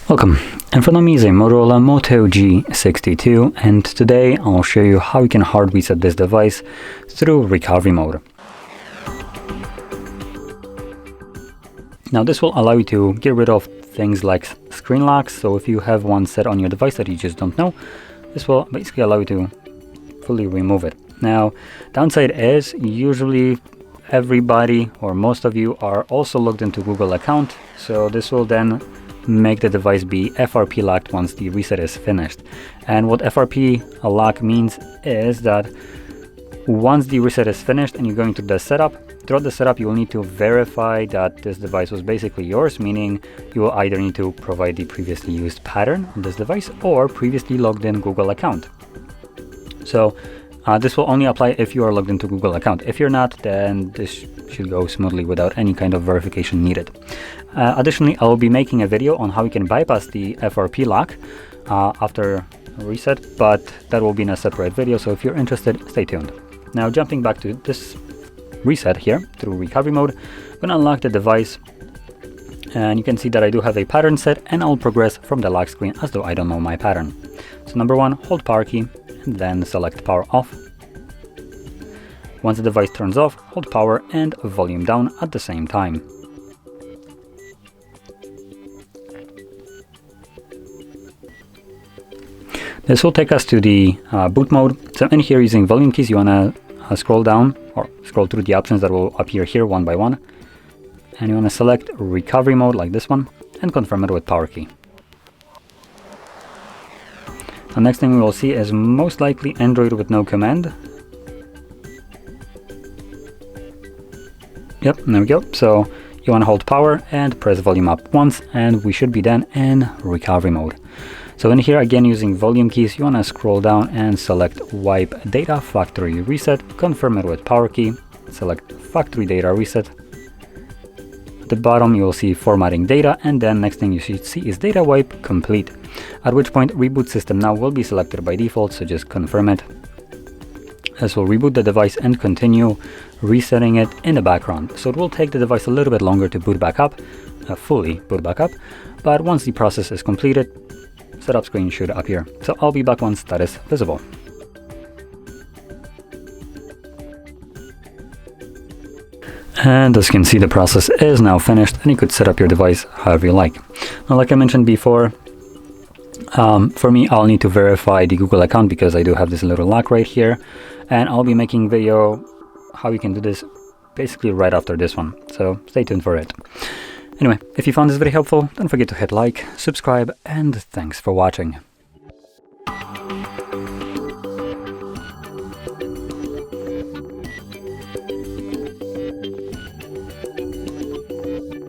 Welcome, in front of me is a Motorola Moto G62, and today I'll show you how you can hard reset this device through recovery mode. Now this will allow you to get rid of things like screen locks, so if you have one set on your device that you just don't know, this will basically allow you to fully remove it. Now, downside is usually everybody or most of you are also logged into Google account, so this will then make the device be FRP locked once the reset is finished. And what FRP lock means is that once the reset is finished and you're going to the setup, throughout the setup you will need to verify that this device was basically yours, meaning you will either need to provide the previously used pattern on this device or previously logged in Google account. So this will only apply if you are logged into Google account. If you're not, then this should go smoothly without any kind of verification needed. Additionally, I will be making a video on how you can bypass the FRP lock after reset, but that will be in a separate video, so if you're interested, stay tuned. Now jumping back to this reset here through recovery mode, I'm going to unlock the device, and you can see that I do have a pattern set, and I'll progress from the lock screen as though I don't know my pattern. So number one, hold power key and then select power off. Once the device turns off, hold power and volume down at the same time. This will take us to the boot mode. So in here, using volume keys, you want to scroll down or scroll through the options that will appear here one by one. And you want to select recovery mode like this one and confirm it with power key. The next thing we will see is most likely Android with no command. Yep, there we go. So you want to hold power and press volume up once, and we should be then in recovery mode. So in here, again, using volume keys, you want to scroll down and select wipe data factory reset, confirm it with power key, select factory data reset. At the bottom, you will see formatting data, and then next thing you should see is data wipe complete, at which point reboot system now will be selected by default, so just confirm it. This will reboot the device and continue resetting it in the background. So it will take the device a little bit longer to boot back up, fully boot back up, but once the process is completed, setup screen should appear. So I'll be back once that is visible. And as you can see, the process is now finished, and you could set up your device however you like. Now, like I mentioned before, for me, I'll need to verify the Google account because I do have this little lock right here, and I'll be making video how you can do this basically right after this one. So stay tuned for it. Anyway, if you found this video helpful, don't forget to hit like, subscribe, and thanks for watching.